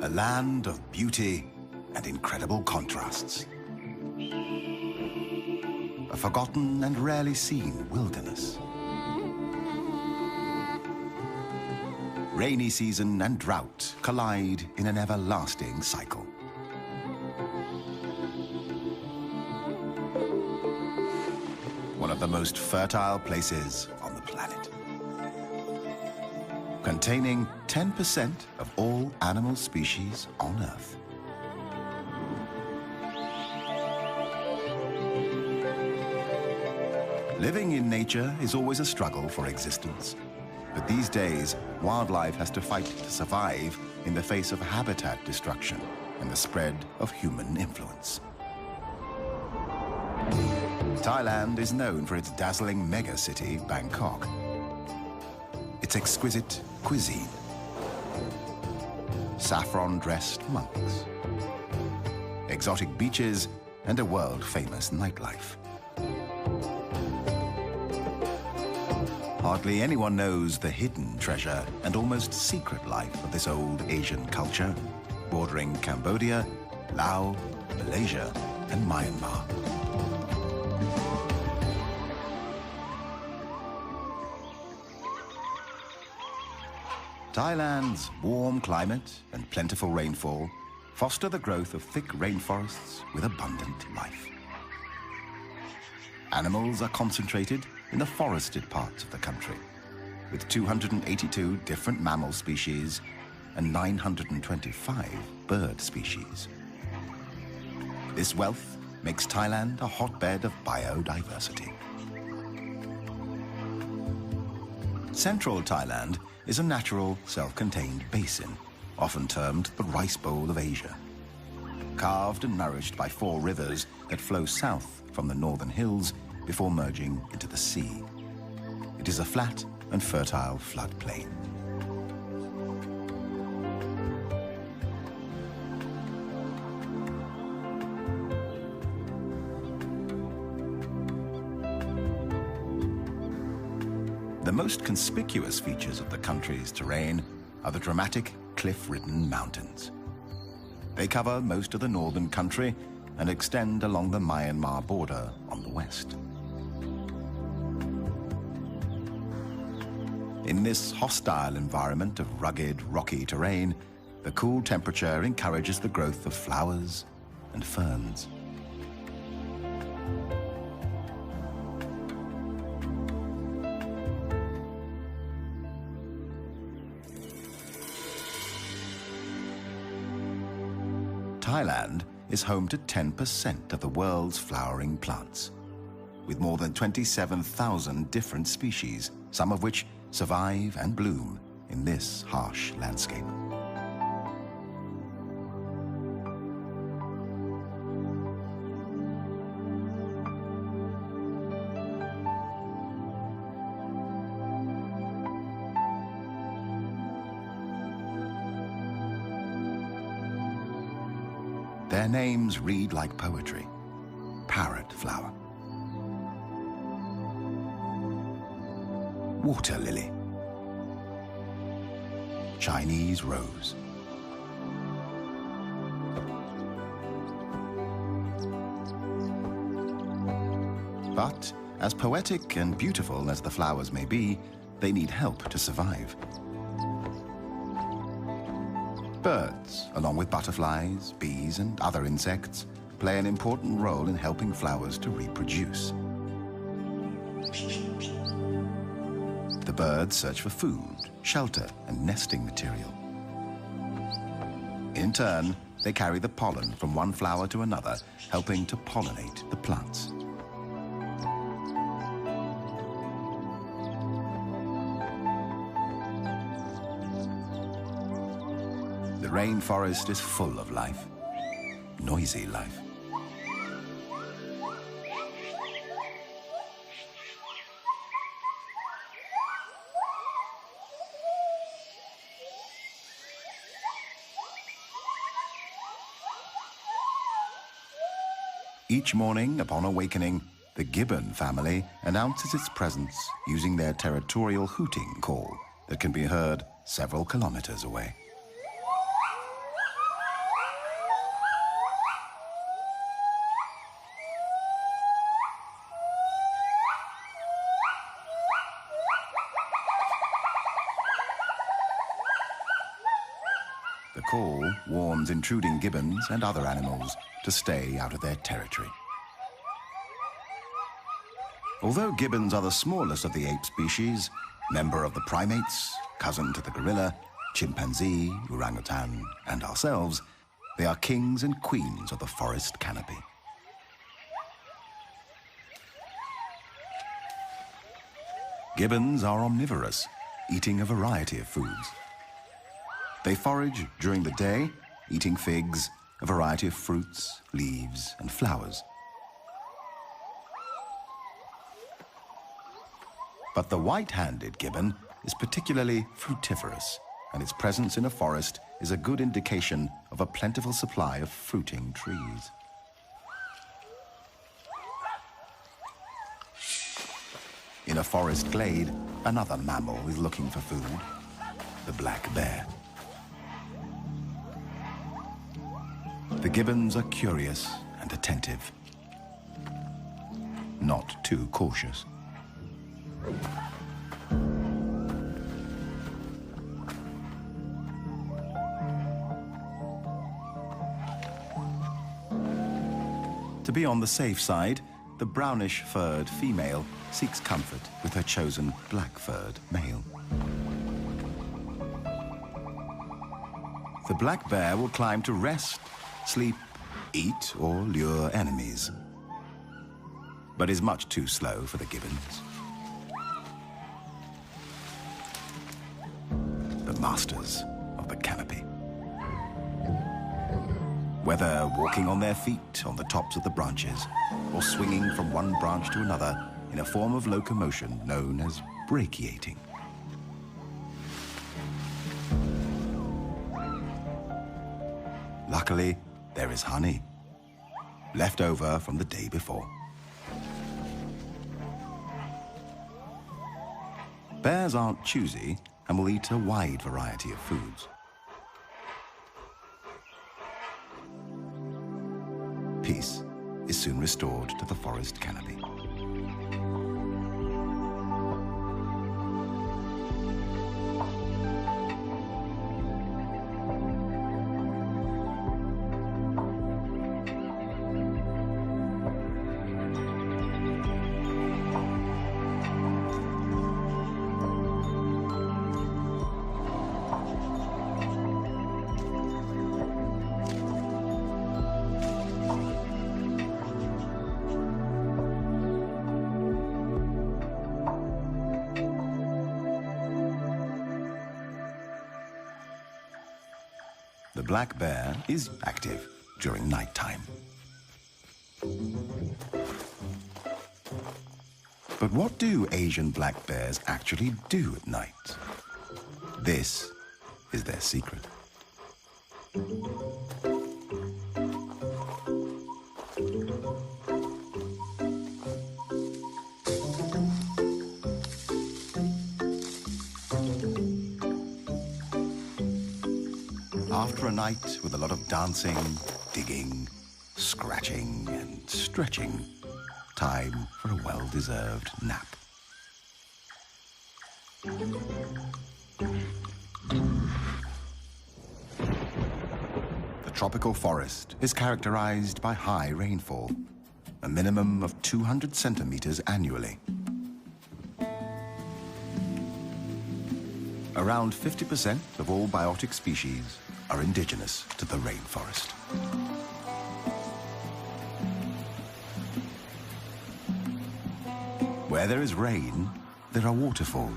a land of beauty and incredible contrasts. A forgotten and rarely seen wilderness. Rainy season and drought collide in an everlasting cycle. One of the most fertile places on the planet. Containing 10% of all animal species on Earth. Living in nature is always a struggle for existence. But these days, wildlife has to fight to survive in the face of habitat destruction and the spread of human influence. Thailand is known for its dazzling megacity, Bangkok. Its exquisite cuisine. Saffron-dressed monks. Exotic beaches and a world-famous nightlife. Hardly anyone knows the hidden treasure and almost secret life of this old Asian culture, bordering Cambodia, Laos, Malaysia, and Myanmar. Thailand's warm climate and plentiful rainfall foster the growth of thick rainforests with abundant life. Animals are concentrated in the forested parts of the country, with 282 different mammal species and 925 bird species. This wealth makes Thailand a hotbed of biodiversity. Central Thailand is a natural, self-contained basin, often termed the Rice Bowl of Asia. Carved and nourished by 4 rivers that flow south from the northern hills before merging into the sea. It is a flat and fertile floodplain. The most conspicuous features of the country's terrain are the dramatic cliff-ridden mountains. They cover most of the northern country and extend along the Myanmar border on the west. In this hostile environment of rugged, rocky terrain, the cool temperature encourages the growth of flowers and ferns. Thailand is home to 10% of the world's flowering plants, with more than 27,000 different species, some of which survive and bloom in this harsh landscape. Their names read like poetry. Parrot flower. Water lily. Chinese rose. But as poetic and beautiful as the flowers may be, they need help to survive. Birds, along with butterflies, bees, and other insects, play an important role in helping flowers to reproduce. The birds search for food, shelter, and nesting material. In turn, they carry the pollen from one flower to another, helping to pollinate the plants. The rainforest is full of life, noisy life. Each morning, upon awakening, the gibbon family announces its presence using their territorial hooting call that can be heard several kilometers away. call warns intruding gibbons and other animals to stay out of their territory. Although gibbons are the smallest of the ape species, member of the primates, cousin to the gorilla, chimpanzee, orangutan, and ourselves, they are kings and queens of the forest canopy. Gibbons are omnivorous, eating a variety of foods. They forage during the day, eating figs, a variety of fruits, leaves, and flowers. But the white-handed gibbon is particularly fruitiferous, and its presence in a forest is a good indication of a plentiful supply of fruiting trees. In a forest glade, another mammal is looking for food, the black bear. The gibbons are curious and attentive, not too cautious. To be on the safe side, the brownish-furred female seeks comfort with her chosen black-furred male. The black bear will climb to rest, sleep, eat, or lure enemies, but is much too slow for the gibbons. The masters of the canopy. Whether walking on their feet on the tops of the branches or swinging from one branch to another in a form of locomotion known as brachiating. Luckily, there is honey, left over from the day before. Bears aren't choosy and will eat a wide variety of foods. Peace is soon restored to the forest canopy. The black bear is active during nighttime. But what do Asian black bears actually do at night? This is their secret. After a night with a lot of dancing, digging, scratching, and stretching, time for a well-deserved nap. The tropical forest is characterized by high rainfall, a minimum of 200 centimeters annually. Around 50% of all biotic species are indigenous to the rainforest. Where there is rain, there are waterfalls.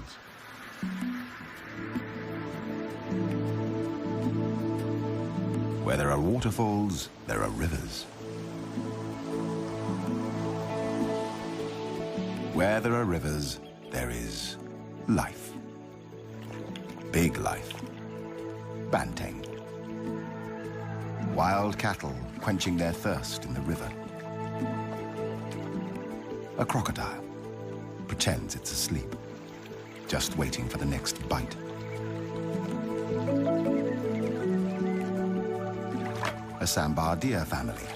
Where there are waterfalls, there are rivers. Where there are rivers, there is life. Big life. Banteng. Wild cattle quenching their thirst in the river. A crocodile pretends it's asleep, just waiting for the next bite. A sambar deer family,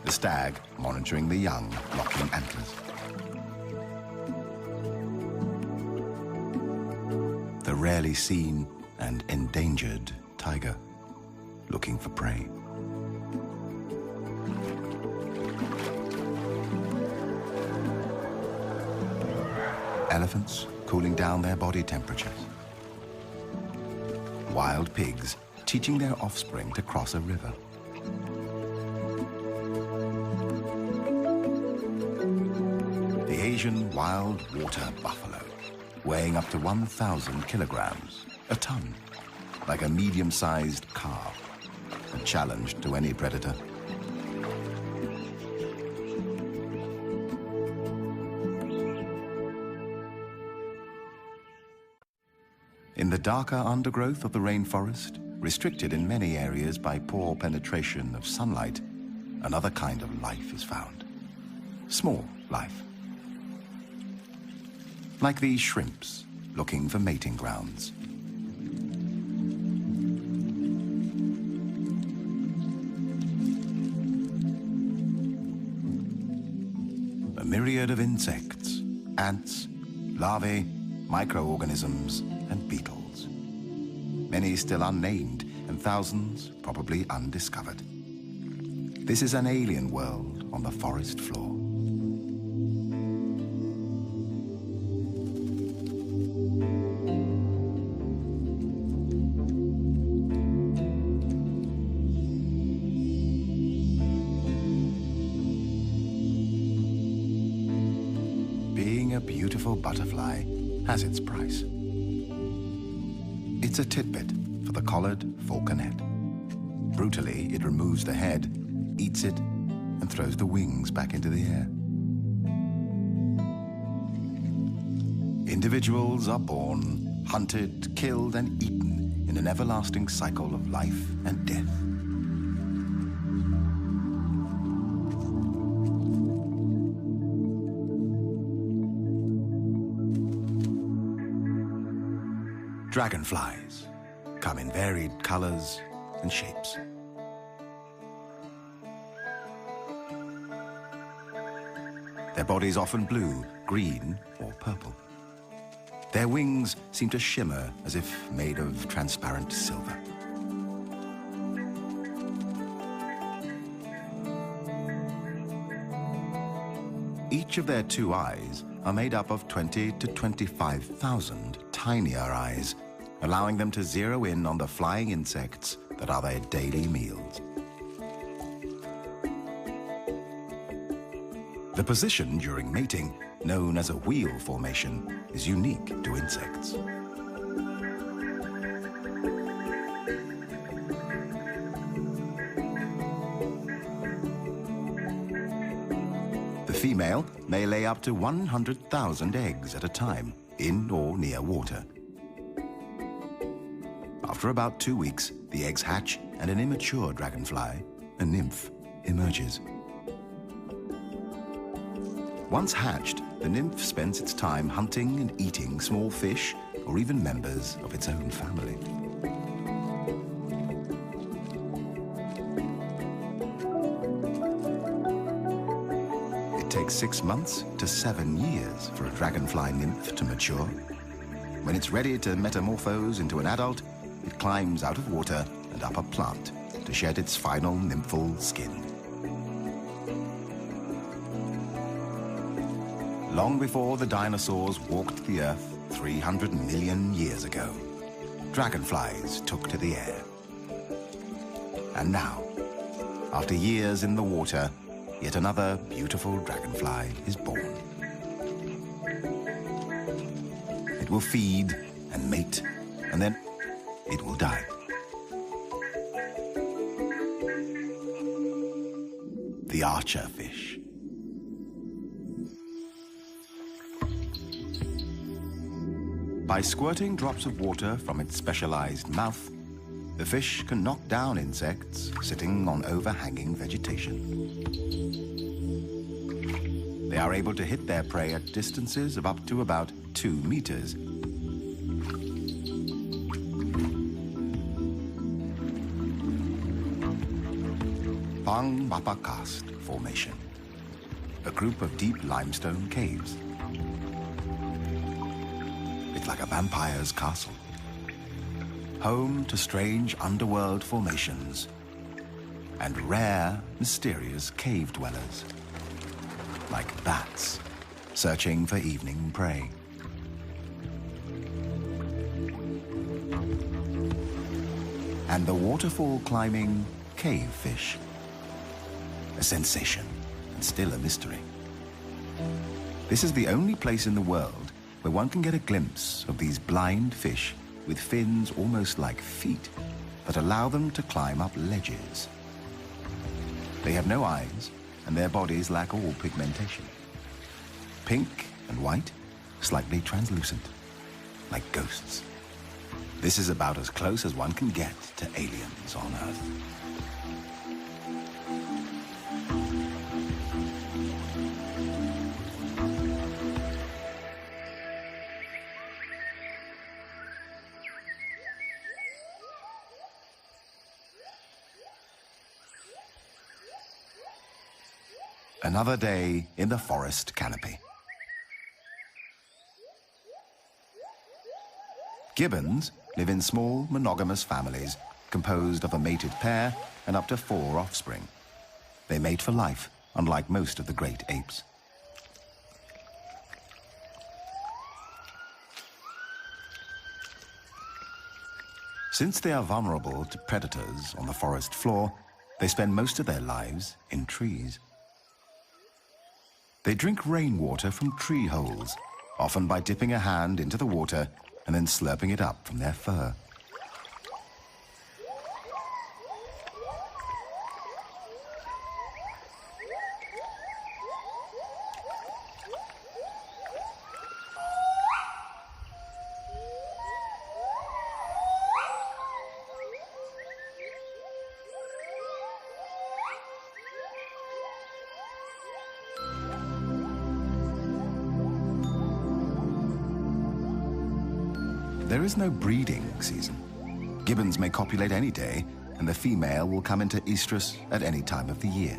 the stag monitoring the young, locking antlers. The rarely seen and endangered tiger. looking for prey. Elephants cooling down their body temperatures. Wild pigs teaching their offspring to cross a river. The Asian wild water buffalo, weighing up to 1,000 kilograms, a ton, like a medium-sized calf, a challenge to any predator. In the darker undergrowth of the rainforest, restricted in many areas by poor penetration of sunlight, another kind of life is found. Small life. Like these shrimps, looking for mating grounds. A myriad of insects, ants, larvae, microorganisms, and beetles. Many still unnamed, and thousands probably undiscovered. This is an alien world on the forest floor. Being a beautiful butterfly has its price. It's a titbit for the collared falconet. Brutally, it removes the head, eats it, and throws the wings back into the air. Individuals are born, hunted, killed, and eaten in an everlasting cycle of life and death. Dragonflies come in varied colors and shapes. Their bodies often blue, green, or purple. Their wings seem to shimmer as if made of transparent silver. Each of their two eyes are made up of 20 to 25,000 tinier eyes, allowing them to zero in on the flying insects that are their daily meals. The position during mating, known as a wheel formation, is unique to insects. The female may lay up to 100,000 eggs at a time, in or near water. After about 2 weeks, the eggs hatch and an immature dragonfly, a nymph, emerges. Once hatched, the nymph spends its time hunting and eating small fish or even members of its own family. It takes 6 months to 7 years for a dragonfly nymph to mature. When it's ready to metamorphose into an adult, it climbs out of water and up a plant to shed its final nymphal skin. Long before the dinosaurs walked the earth 300 million years ago, dragonflies took to the air. And now, after years in the water, yet another beautiful dragonfly is born. It will feed and mate, and then it will die. The archer fish. By squirting drops of water from its specialized mouth, the fish can knock down insects sitting on overhanging vegetation. They are able to hit their prey at distances of up to about 2 meters. Phang Mapa Karst Formation, a group of deep limestone caves. It's like a vampire's castle. home to strange underworld formations and rare, mysterious cave dwellers, like bats searching for evening prey. And the waterfall-climbing cave fish, a sensation and still a mystery. This is the only place in the world where one can get a glimpse of these blind fish with fins almost like feet that allow them to climb up ledges. They have no eyes, and their bodies lack all pigmentation. Pink and white, slightly translucent, like ghosts. This is about as close as one can get to aliens on Earth. Another day in the forest canopy. Gibbons live in small, monogamous families composed of a mated pair and up to 4 offspring. They mate for life, unlike most of the great apes. Since they are vulnerable to predators on the forest floor, they spend most of their lives in trees. They drink rainwater from tree holes, often by dipping a hand into the water and then slurping it up from their fur. There is no breeding season. Gibbons may copulate any day, and the female will come into estrus at any time of the year.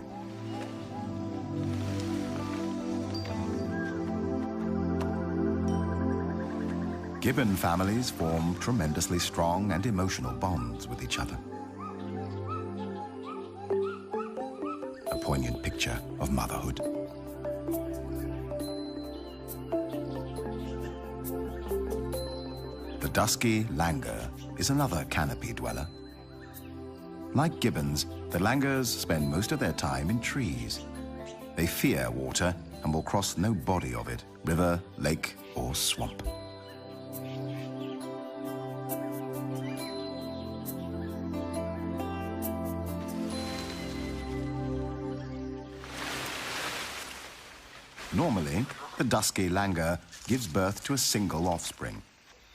Gibbon families form tremendously strong and emotional bonds with each other. A poignant picture of motherhood. The dusky langur is another canopy dweller. Like gibbons, the langurs spend most of their time in trees. They fear water and will cross no body of it, river, lake, or swamp. Normally, the dusky langur gives birth to a single offspring.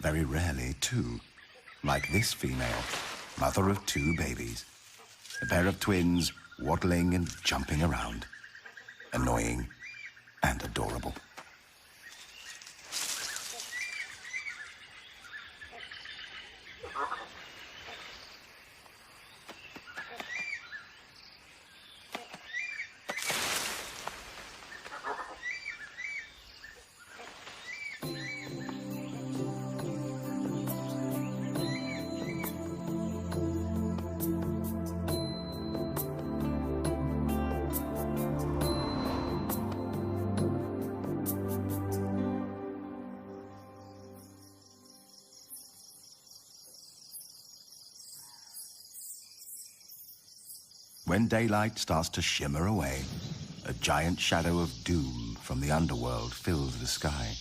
Very rarely 2, like this female, mother of 2 babies. A pair of twins waddling and jumping around. Annoying and adorable. When daylight starts to shimmer away, a giant shadow of doom from the underworld fills the sky.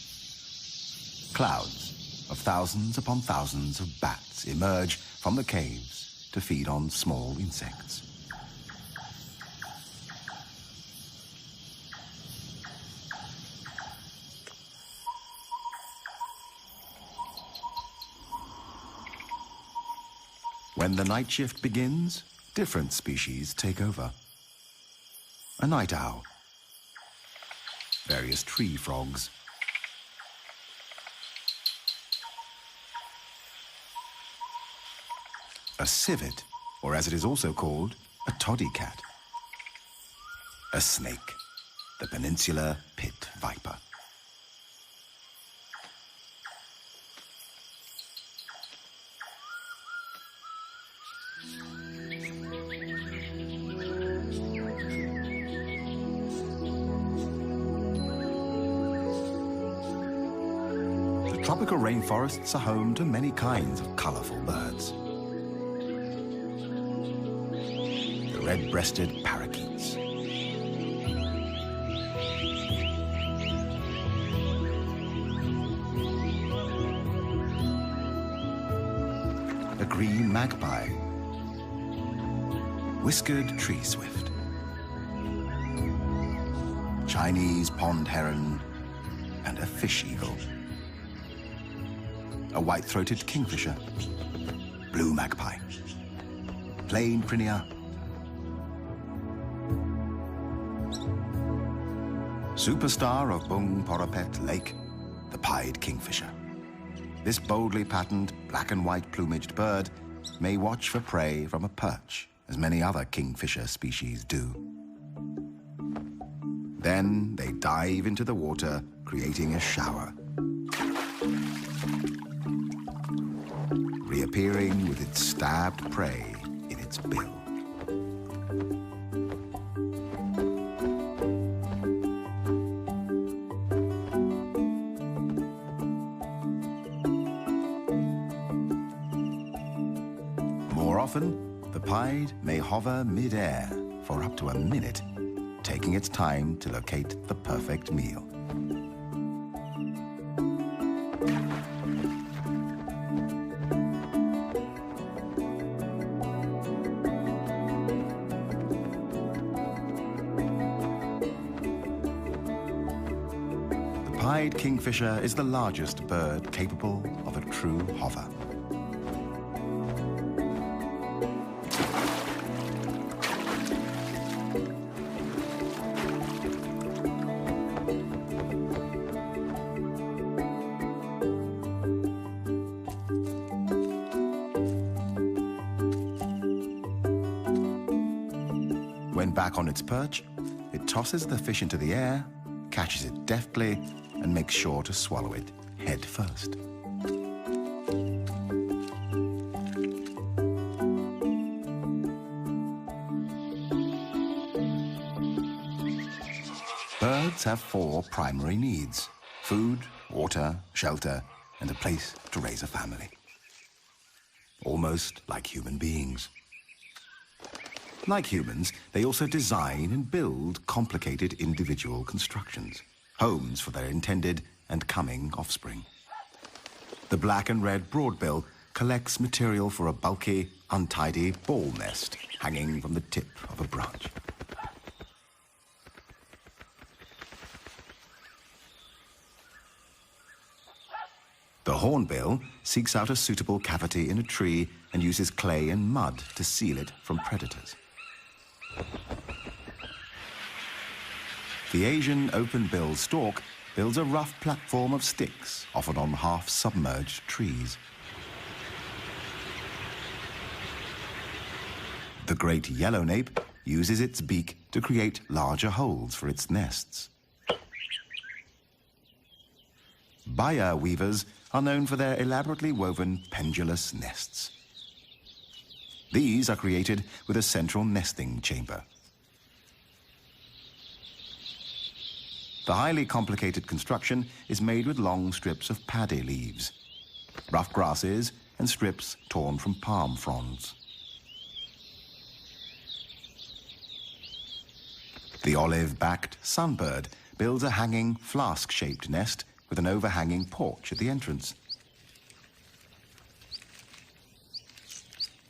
Clouds of thousands upon thousands of bats emerge from the caves to feed on small insects. When the night shift begins, different species take over. A night owl, various tree frogs, a civet, or as it is also called, a toddy cat, a snake, the peninsular pit viper. Tropical rainforests are home to many kinds of colorful birds. The red-breasted parakeets, a green magpie, whiskered tree swift, Chinese pond heron, and a fish eagle, a white-throated kingfisher, blue magpie, plain prinia, superstar of Bung Porapet Lake, the pied kingfisher. This boldly patterned black and white plumaged bird may watch for prey from a perch, as many other kingfisher species do. Then they dive into the water, creating a shower, reappearing with its stabbed prey in its bill. More often, the pied may hover mid-air for up to a minute, taking its time to locate the perfect meal. The pied kingfisher is the largest bird capable of a true hover. When back on its perch, it tosses the fish into the air, catches it deftly, and makes sure to swallow it head first. Birds have 4 primary needs: food, water, shelter, and a place to raise a family. Almost like human beings. Like humans, they also design and build complicated individual constructions, homes for their intended and coming offspring. The black and red broadbill collects material for a bulky, untidy ball nest hanging from the tip of a branch. The hornbill seeks out a suitable cavity in a tree and uses clay and mud to seal it from predators. The Asian open-billed stork builds a rough platform of sticks, often on half-submerged trees. The great yellow nape uses its beak to create larger holes for its nests. Baya weavers are known for their elaborately woven pendulous nests. These are created with a central nesting chamber. The highly complicated construction is made with long strips of paddy leaves, rough grasses, and strips torn from palm fronds. The olive-backed sunbird builds a hanging flask-shaped nest with an overhanging porch at the entrance.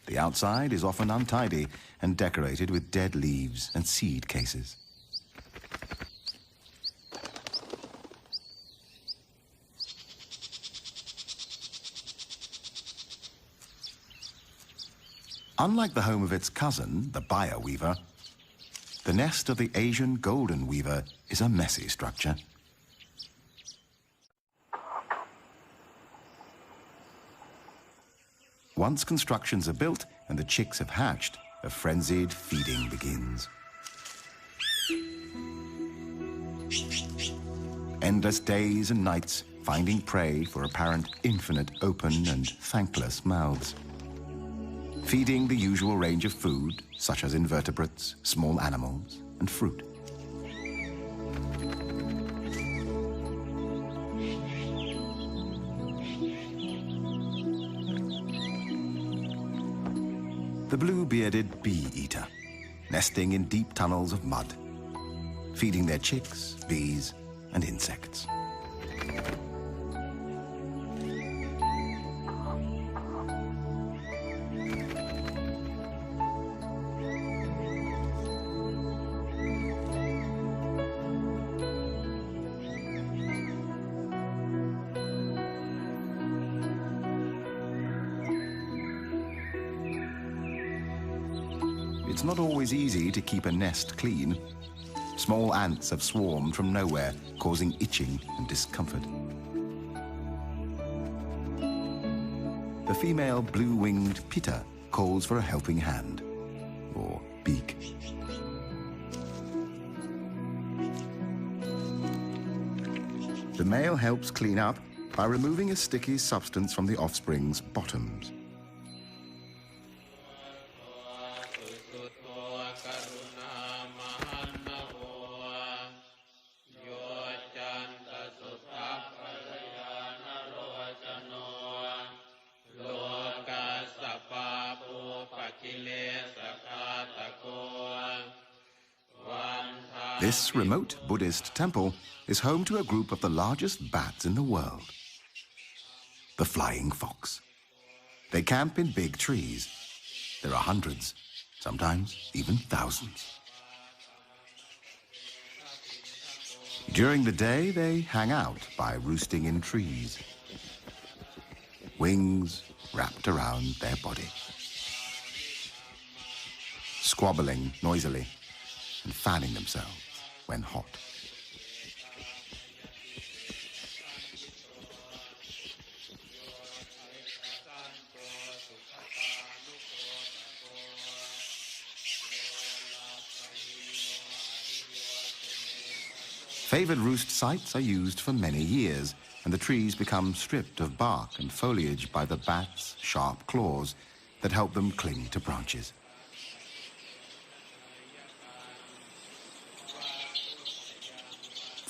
The outside is often untidy and decorated with dead leaves and seed cases. Unlike the home of its cousin, the Baya weaver, the nest of the Asian golden weaver is a messy structure. Once constructions are built and the chicks have hatched, a frenzied feeding begins. Endless days and nights finding prey for apparent infinite open and thankless mouths. Feeding the usual range of food, such as invertebrates, small animals, and fruit. The blue-bearded bee-eater, nesting in deep tunnels of mud, feeding their chicks, bees, and insects. It's not always easy to keep a nest clean. Small ants have swarmed from nowhere, causing itching and discomfort. The female blue-winged pitta calls for a helping hand, or beak. The male helps clean up by removing a sticky substance from the offspring's bottoms. This remote Buddhist temple is home to a group of the largest bats in the world, the flying fox. They camp in big trees. There are hundreds, sometimes even thousands. During the day, they hang out by roosting in trees, wings wrapped around their body, squabbling noisily and fanning themselves when hot. Favored roost sites are used for many years, and the trees become stripped of bark and foliage by the bats' sharp claws that help them cling to branches.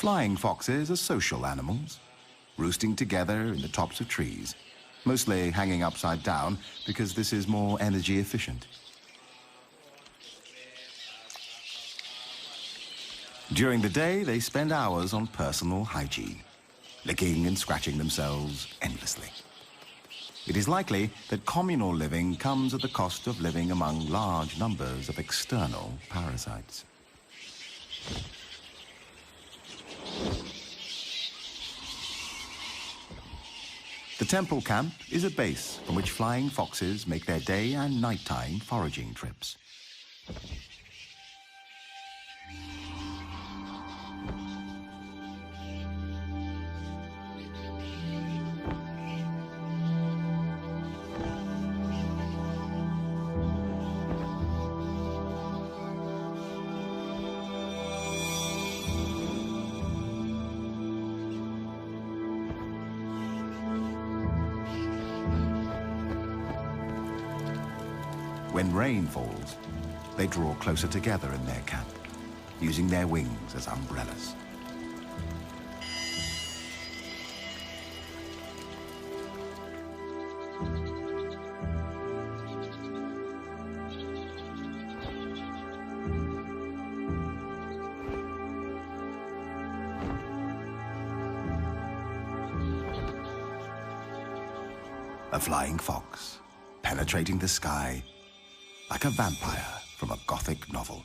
Flying foxes are social animals, roosting together in the tops of trees, mostly hanging upside down because this is more energy efficient. During the day, they spend hours on personal hygiene, licking and scratching themselves endlessly. It is likely that communal living comes at the cost of living among large numbers of external parasites. The temple camp is a base from which flying foxes make their day and nighttime foraging trips. When rain falls, they draw closer together in their camp, using their wings as umbrellas. A flying fox, penetrating the sky like a vampire from a Gothic novel.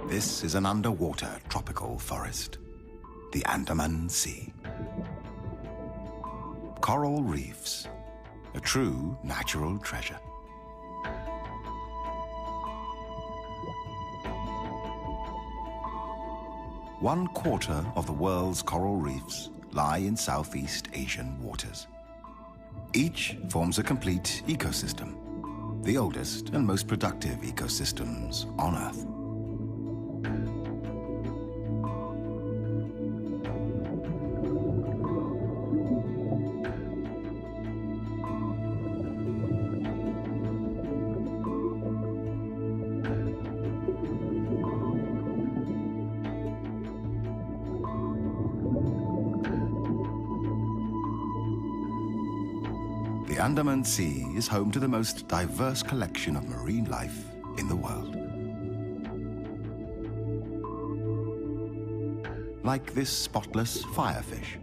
This is an underwater tropical forest, the Andaman Sea. Coral reefs, a true natural treasure. One quarter of the world's coral reefs lie in Southeast Asian waters. Each forms a complete ecosystem, the oldest and most productive ecosystems on Earth. The Andaman Sea is home to the most diverse collection of marine life in the world. Like this spotless firefish.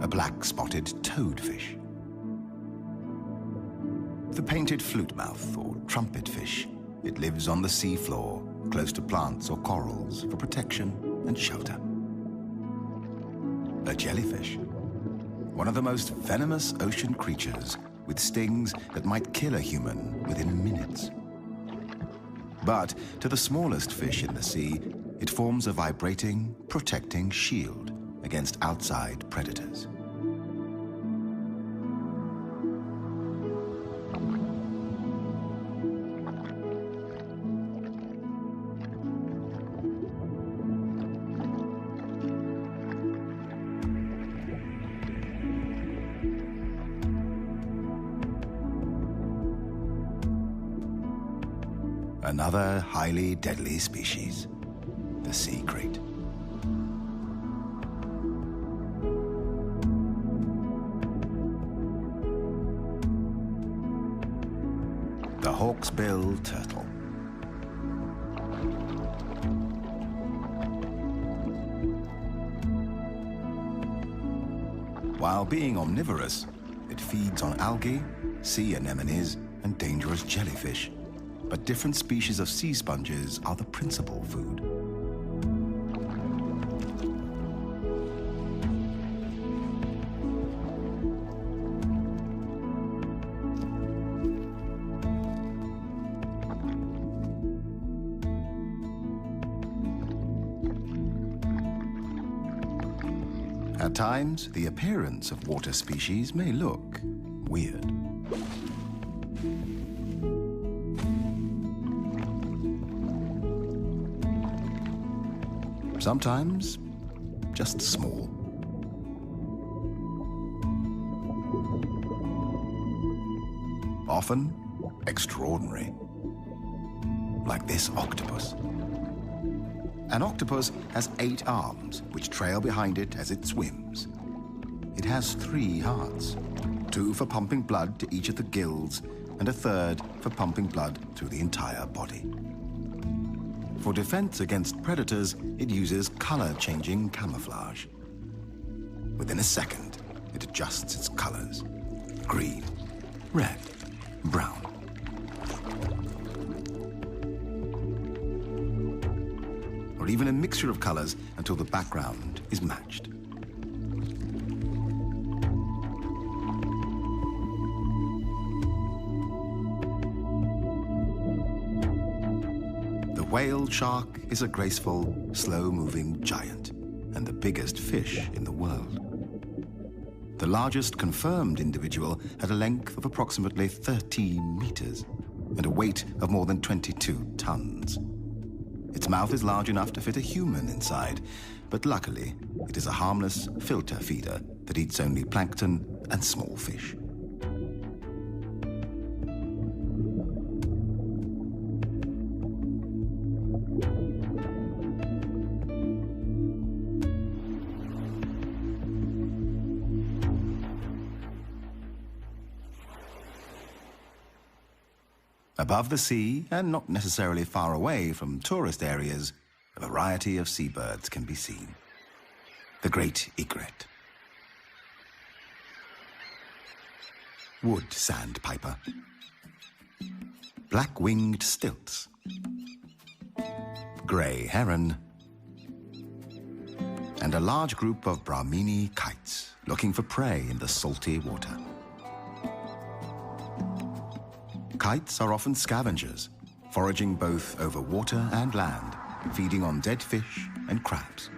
A black-spotted toadfish. The painted flutemouth or trumpetfish. It lives on the sea floor, close to plants or corals for protection and shelter. A jellyfish, one of the most venomous ocean creatures with stings that might kill a human within minutes. But to the smallest fish in the sea, it forms a vibrating, protecting shield against outside predators. Another highly deadly species, the sea krait. The hawksbill turtle. While being omnivorous, it feeds on algae, sea anemones, and dangerous jellyfish. But different species of sea sponges are the principal food. At times, the appearance of water species may look weird. Sometimes, just small. Often, extraordinary. Like this octopus. An octopus has 8 arms, which trail behind it as it swims. It has 3 hearts, 2 for pumping blood to each of the gills, and a third for pumping blood through the entire body. For defense against predators, it uses color-changing camouflage. Within a second, it adjusts its colors. Green, red, brown. Or even a mixture of colors until the background is matched. The whale shark is a graceful, slow-moving giant and the biggest fish in the world. The largest confirmed individual had a length of approximately 13 meters and a weight of more than 22 tons. Its mouth is large enough to fit a human inside, but luckily, it is a harmless filter feeder that eats only plankton and small fish. Above the sea, and not necessarily far away from tourist areas, a variety of seabirds can be seen. The great egret. Wood sandpiper. Black-winged stilts. Grey heron. And a large group of Brahmini kites looking for prey in the salty water. Kites are often scavengers, foraging both over water and land, feeding on dead fish and crabs.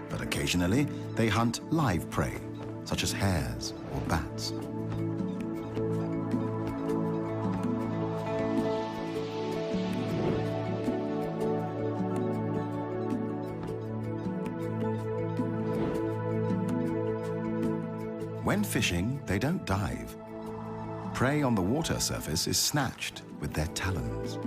But occasionally, they hunt live prey, such as hares or bats. When fishing, they don't dive. Prey on the water surface is snatched with their talons.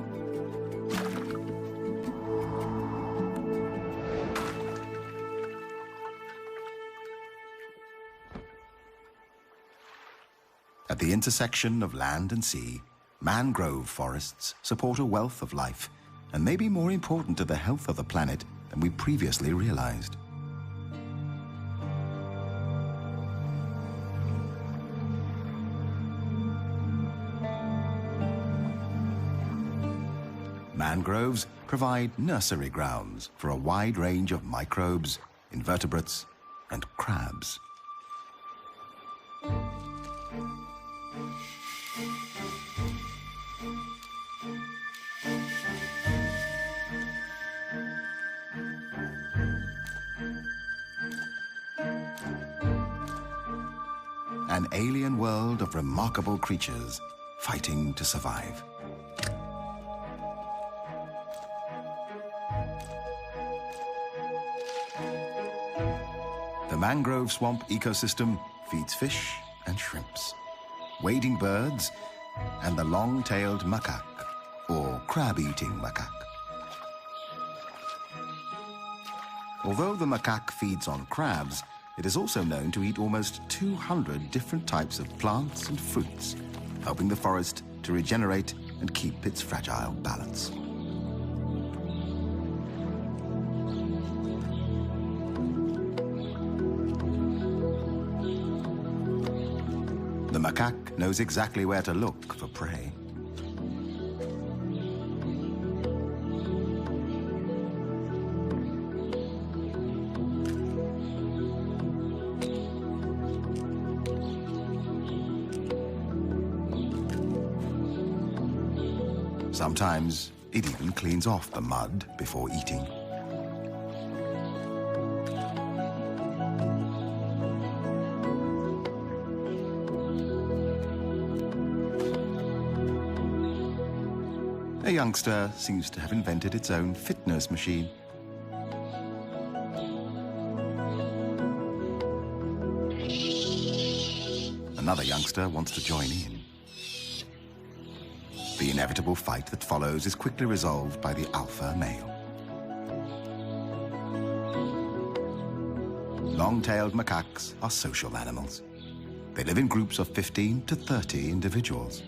At the intersection of land and sea, mangrove forests support a wealth of life and may be more important to the health of the planet than we previously realized. Mangroves provide nursery grounds for a wide range of microbes, invertebrates, and crabs. An alien world of remarkable creatures fighting to survive. The mangrove swamp ecosystem feeds fish and shrimps, wading birds, and the long-tailed macaque, or crab-eating macaque. Although the macaque feeds on crabs, it is also known to eat almost 200 different types of plants and fruits, helping the forest to regenerate and keep its fragile balance. The macaque knows exactly where to look for prey. Sometimes it even cleans off the mud before eating. A youngster seems to have invented its own fitness machine. Another youngster wants to join in. The inevitable fight that follows is quickly resolved by the alpha male. Long-tailed macaques are social animals. They live in groups of 15 to 30 individuals.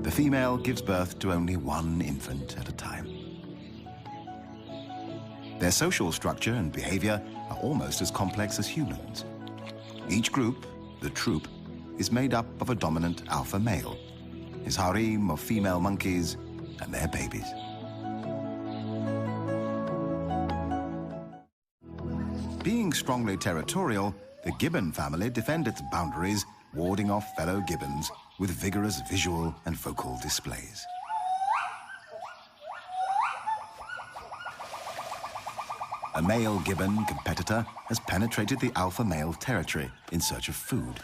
The female gives birth to only one infant at a time. Their social structure and behavior are almost as complex as humans. Each group, the troop, is made up of a dominant alpha male, his harem of female monkeys, and their babies. Being strongly territorial, the gibbon family defend its boundaries, warding off fellow gibbons with vigorous visual and vocal displays. A male gibbon competitor has penetrated the alpha male territory in search of food.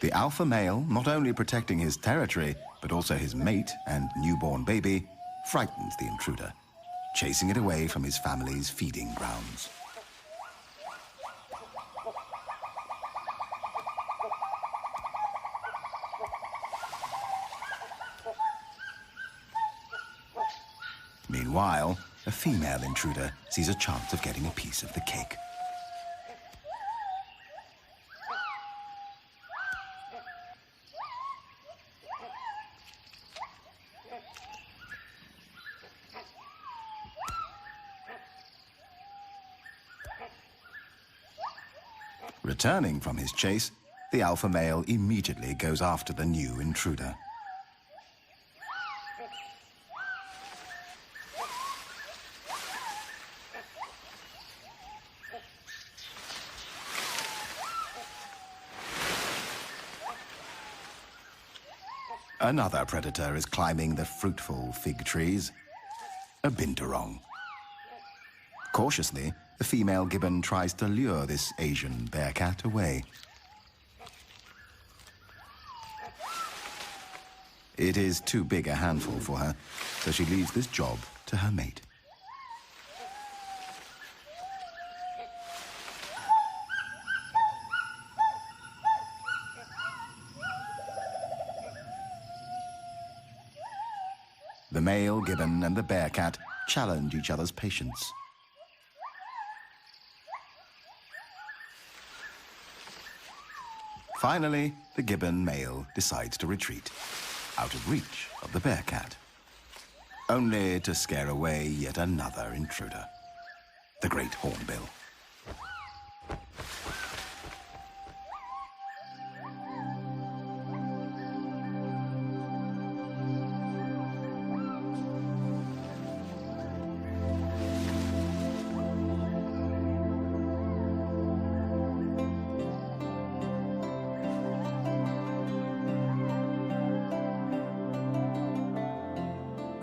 The alpha male, not only protecting his territory, but also his mate and newborn baby, frightens the intruder, chasing it away from his family's feeding grounds. Meanwhile, a female intruder sees a chance of getting a piece of the cake. Returning from his chase, the alpha male immediately goes after the new intruder. Another predator is climbing the fruitful fig trees. A binturong. Cautiously, the female gibbon tries to lure this Asian bearcat away. It is too big a handful for her, so she leaves this job to her mate. The male gibbon and the bearcat challenge each other's patience. Finally, the gibbon male decides to retreat, out of reach of the bearcat, only to scare away yet another intruder, the great hornbill.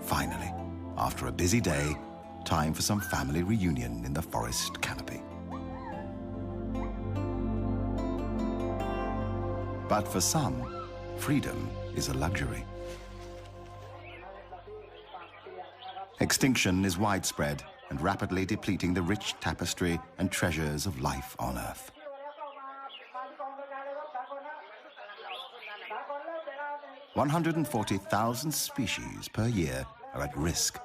Finally, after a busy day, time for some family reunion in the forest canopy. But for some, freedom is a luxury. Extinction is widespread and rapidly depleting the rich tapestry and treasures of life on Earth. 140,000 species per year are at risk.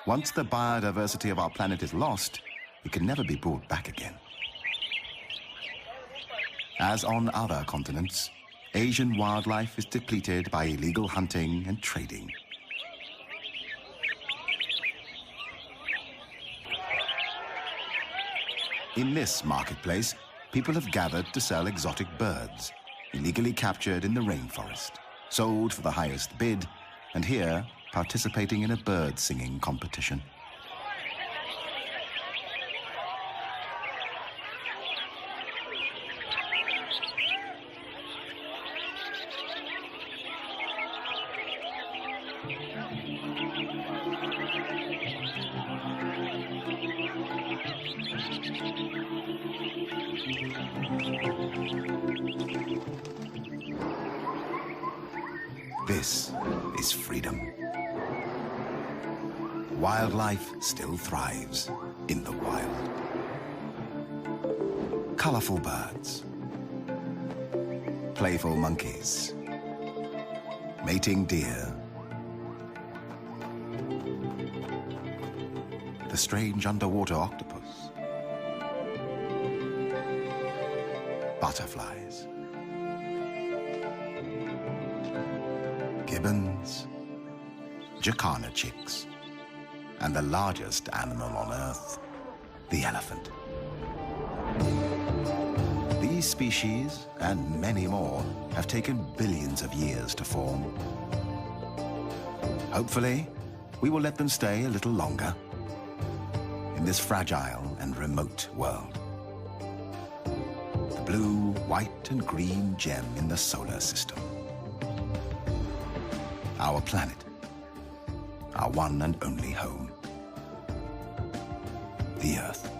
Once the biodiversity of our planet is lost, it can never be brought back again. As on other continents, Asian wildlife is depleted by illegal hunting and trading. In this marketplace, people have gathered to sell exotic birds, illegally captured in the rainforest, sold for the highest bid, and here participating in a bird singing competition. This is freedom. Wildlife still thrives in the wild. Colorful birds, playful monkeys, mating deer, the strange underwater octopus, butterflies, gibbons, jacana chicks, and the largest animal on Earth, the elephant. These species, and many more, have taken billions of years to form. Hopefully, we will let them stay a little longer in this fragile and remote world. The blue, white, and green gem in the solar system. Our planet, our one and only home, the Earth.